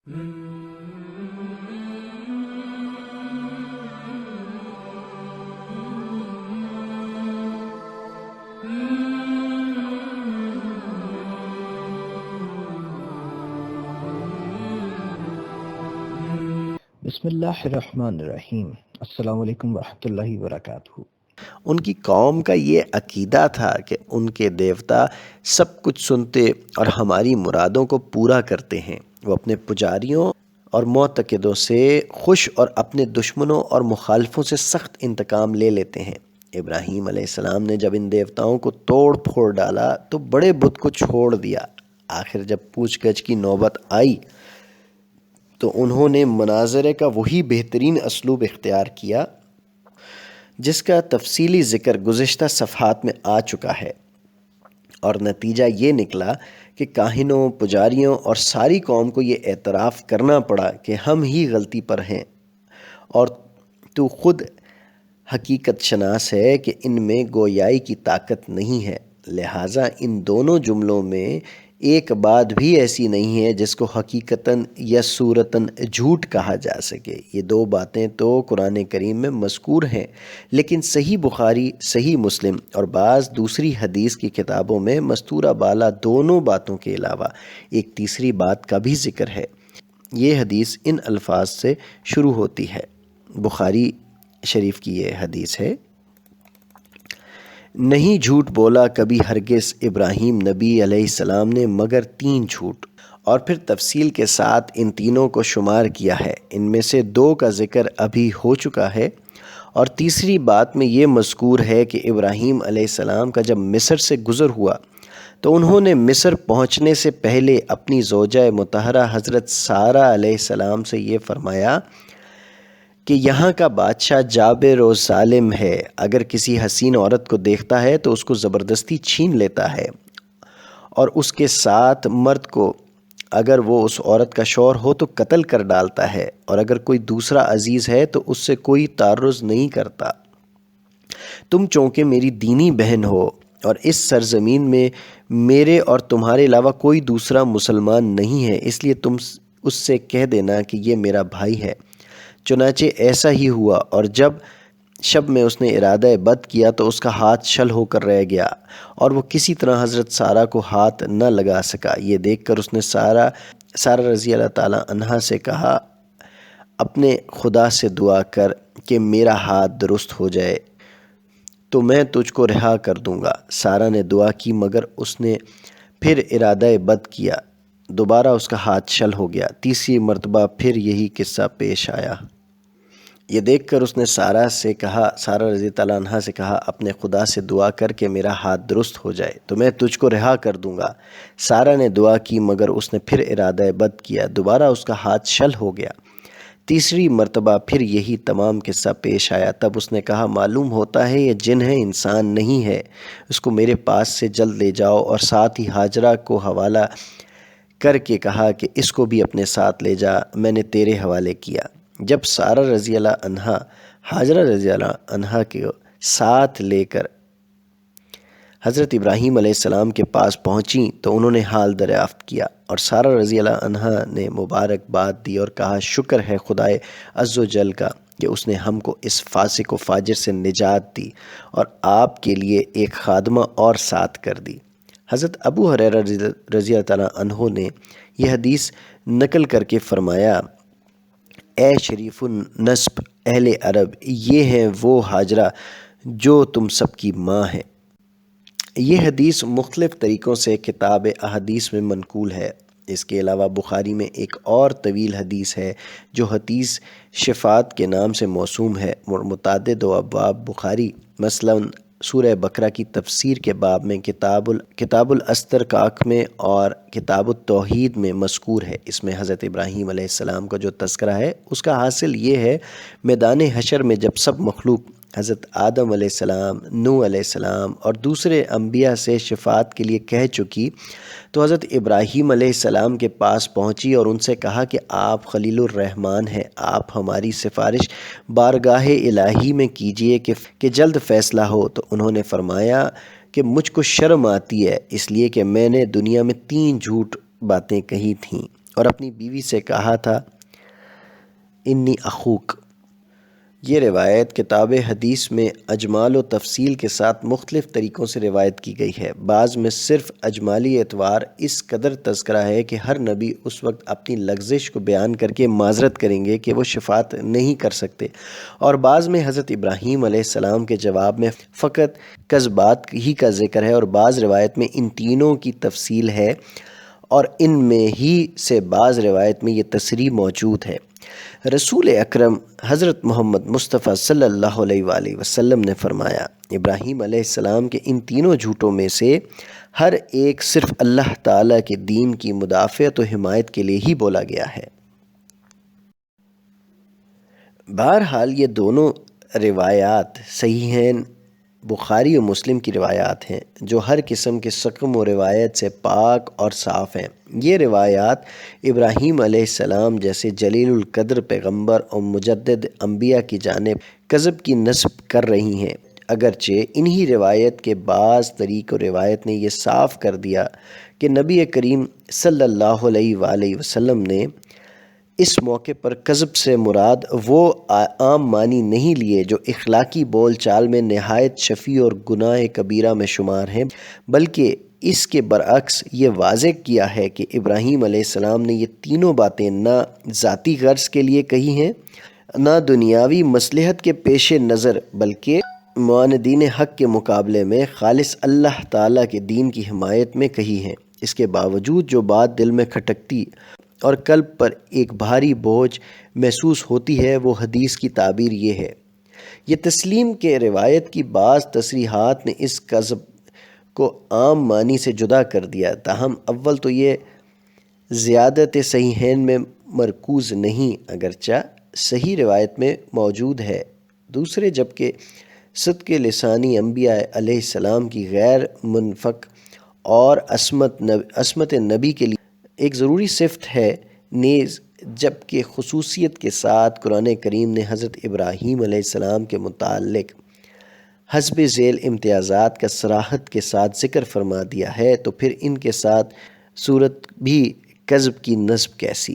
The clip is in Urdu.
بسم اللہ الرحمن الرحیم۔ السلام علیکم ورحمۃ اللہ وبرکاتہ۔ ان کی قوم کا یہ عقیدہ تھا کہ ان کے دیوتا سب کچھ سنتے اور ہماری مرادوں کو پورا کرتے ہیں۔ وہ اپنے پجاریوں اور معتقدوں سے خوش اور اپنے دشمنوں اور مخالفوں سے سخت انتقام لے لیتے ہیں۔ ابراہیم علیہ السلام نے جب ان دیوتاؤں کو توڑ پھوڑ ڈالا تو بڑے بت کو چھوڑ دیا۔ آخر جب پوچھ گچھ کی نوبت آئی تو انہوں نے مناظرے کا وہی بہترین اسلوب اختیار کیا جس کا تفصیلی ذکر گزشتہ صفحات میں آ چکا ہے، اور نتیجہ یہ نکلا کہ کاہنوں، پجاریوں اور ساری قوم کو یہ اعتراف کرنا پڑا کہ ہم ہی غلطی پر ہیں، اور تو خود حقیقت شناس ہے کہ ان میں گویائی کی طاقت نہیں ہے۔ لہٰذا ان دونوں جملوں میں ایک بات بھی ایسی نہیں ہے جس کو حقیقتاً یا صورتاً جھوٹ کہا جا سکے۔ یہ دو باتیں تو قرآن کریم میں مذکور ہیں، لیکن صحیح بخاری، صحیح مسلم اور بعض دوسری حدیث کی کتابوں میں مستورہ بالا دونوں باتوں کے علاوہ ایک تیسری بات کا بھی ذکر ہے۔ یہ حدیث ان الفاظ سے شروع ہوتی ہے، بخاری شریف کی یہ حدیث ہے: نہیں جھوٹ بولا کبھی ہرگز ابراہیم نبی علیہ السلام نے مگر 3 جھوٹ، اور پھر تفصیل کے ساتھ ان تینوں کو شمار کیا ہے۔ ان میں سے 2 کا ذکر ابھی ہو چکا ہے، اور تیسری بات میں یہ مذکور ہے کہ ابراہیم علیہ السلام کا جب مصر سے گزر ہوا تو انہوں نے مصر پہنچنے سے پہلے اپنی زوجہ مطہرہ حضرت سارہ علیہ السلام سے یہ فرمایا کہ یہاں کا بادشاہ جابر و ظالم ہے، اگر کسی حسین عورت کو دیکھتا ہے تو اس کو زبردستی چھین لیتا ہے، اور اس کے ساتھ مرد کو اگر وہ اس عورت کا شوہر ہو تو قتل کر ڈالتا ہے، اور اگر کوئی دوسرا عزیز ہے تو اس سے کوئی تعرض نہیں کرتا۔ تم چونکہ میری دینی بہن ہو اور اس سرزمین میں میرے اور تمہارے علاوہ کوئی دوسرا مسلمان نہیں ہے، اس لیے تم اس سے کہہ دینا کہ یہ میرا بھائی ہے۔ چنانچہ ایسا ہی ہوا، اور جب شب میں اس نے ارادہ بد کیا تو اس کا ہاتھ شل ہو کر رہ گیا، اور وہ کسی طرح حضرت سارہ کو ہاتھ نہ لگا سکا۔ یہ دیکھ کر اس نے سارہ رضی اللہ تعالیٰ عنہا سے کہا، اپنے خدا سے دعا کر کہ میرا ہاتھ درست ہو جائے تو میں تجھ کو رہا کر دوں گا۔ سارہ نے دعا کی، مگر اس نے پھر ارادہ بد کیا، دوبارہ اس کا ہاتھ شل ہو گیا۔ تیسری مرتبہ پھر یہی قصہ پیش آیا۔ یہ دیکھ کر اس نے سارہ رضی اللہ عنہا سے کہا، اپنے خدا سے دعا کر کہ میرا ہاتھ درست ہو جائے تو میں تجھ کو رہا کر دوں گا۔ سارہ نے دعا کی، مگر اس نے پھر ارادہ بد کیا، دوبارہ اس کا ہاتھ شل ہو گیا۔ تیسری مرتبہ پھر یہی تمام قصہ پیش آیا۔ تب اس نے کہا، معلوم ہوتا ہے یہ جن ہے، انسان نہیں ہے، اس کو میرے پاس سے جلد لے جاؤ، اور ساتھ ہی ہاجرہ کو حوالہ کر کے کہا کہ اس کو بھی اپنے ساتھ لے جا، میں نے تیرے حوالے کیا۔ جب سارہ رضی اللہ عنہا ہاجرہ رضی اللہ عنہا کے ساتھ لے کر حضرت ابراہیم علیہ السلام کے پاس پہنچیں تو انہوں نے حال دریافت کیا، اور سارہ رضی اللہ عنہا نے مبارکباد دی اور کہا، شکر ہے خدائے عز و جل کا کہ اس نے ہم کو اس فاسق و فاجر سے نجات دی اور آپ کے لیے ایک خادمہ اور ساتھ کر دی۔ حضرت ابو ہریرہ رضی اللہ تعالیٰ عنہ نے یہ حدیث نقل کر کے فرمایا، اے شریف النسب اہل عرب، یہ ہیں وہ ہاجرہ جو تم سب کی ماں ہے۔ یہ حدیث مختلف طریقوں سے کتاب احادیث میں منقول ہے۔ اس کے علاوہ بخاری میں ایک اور طویل حدیث ہے جو حدیث شفاعت کے نام سے موسوم ہے۔ متعدد و ابواب بخاری، مثلاً سورہ بقرہ کی تفسیر کے باب میں، کتاب الاسترقاق میں اور کتاب التوحید میں مذکور ہے۔ اس میں حضرت ابراہیم علیہ السلام کا جو تذکرہ ہے اس کا حاصل یہ ہے، میدان حشر میں جب سب مخلوق حضرت آدم علیہ السلام، نوح علیہ السلام اور دوسرے انبیاء سے شفاعت کے لیے کہہ چکی تو حضرت ابراہیم علیہ السلام کے پاس پہنچی اور ان سے کہا کہ آپ خلیل الرحمن ہیں، آپ ہماری سفارش بارگاہ الہی میں کیجئے کہ جلد فیصلہ ہو۔ تو انہوں نے فرمایا کہ مجھ کو شرم آتی ہے، اس لیے کہ میں نے دنیا میں 3 جھوٹ باتیں کہی تھیں، اور اپنی بیوی سے کہا تھا انی اخوک۔ یہ روایت کتاب حدیث میں اجمال و تفصیل کے ساتھ مختلف طریقوں سے روایت کی گئی ہے۔ بعض میں صرف اجمالی اعتبار اس قدر تذکرہ ہے کہ ہر نبی اس وقت اپنی لغزش کو بیان کر کے معذرت کریں گے کہ وہ شفاعت نہیں کر سکتے، اور بعض میں حضرت ابراہیم علیہ السلام کے جواب میں فقط کذبات ہی کا ذکر ہے، اور بعض روایت میں ان تینوں کی تفصیل ہے، اور ان میں ہی سے بعض روایت میں یہ تصریح موجود ہے۔ رسول اکرم حضرت محمد مصطفیٰ صلی اللہ علیہ وآلہ وسلم نے فرمایا، ابراہیم علیہ السلام کے ان تینوں جھوٹوں میں سے ہر ایک صرف اللہ تعالیٰ کے دین کی مدافعت و حمایت کے لیے ہی بولا گیا ہے۔ بہرحال یہ دونوں روایات صحیحین بخاری و مسلم کی روایات ہیں جو ہر قسم کے سقم و روایت سے پاک اور صاف ہیں۔ یہ روایات ابراہیم علیہ السلام جیسے جلیل القدر پیغمبر اور مجدد انبیاء کی جانب کذب کی نسب کر رہی ہیں، اگرچہ انہی روایت کے بعض طریق و روایت نے یہ صاف کر دیا کہ نبی کریم صلی اللہ علیہ وآلہ وسلم نے اس موقع پر کذب سے مراد وہ عام معنی نہیں لیے جو اخلاقی بول چال میں نہایت شفیع اور گناہ کبیرہ میں شمار ہیں، بلکہ اس کے برعکس یہ واضح کیا ہے کہ ابراہیم علیہ السلام نے یہ تینوں باتیں نہ ذاتی غرض کے لیے کہی ہیں، نہ دنیاوی مصلحت کے پیش نظر، بلکہ معاندین حق کے مقابلے میں خالص اللہ تعالیٰ کے دین کی حمایت میں کہی ہیں۔ اس کے باوجود جو بات دل میں کھٹکتی اور قلب پر ایک بھاری بوجھ محسوس ہوتی ہے، وہ حدیث کی تعبیر یہ ہے۔ یہ تسلیم کہ روایت کی بعض تصریحات نے اس کذب کو عام معنی سے جدا کر دیا، تاہم اول تو یہ زیادت صحیحین میں مرکوز نہیں، اگرچہ صحیح روایت میں موجود ہے۔ دوسرے جبکہ صدق لسانی انبیاء علیہ السلام کی غیر منفک اور عصمت نبی کے لیے ایک ضروری صفت ہے، نیز جبکہ خصوصیت کے ساتھ قرآن کریم نے حضرت ابراہیم علیہ السلام کے متعلق حسب ذیل امتیازات کا صراحت کے ساتھ ذکر فرما دیا ہے، تو پھر ان کے ساتھ صورت بھی کذب کی نسب کیسی؟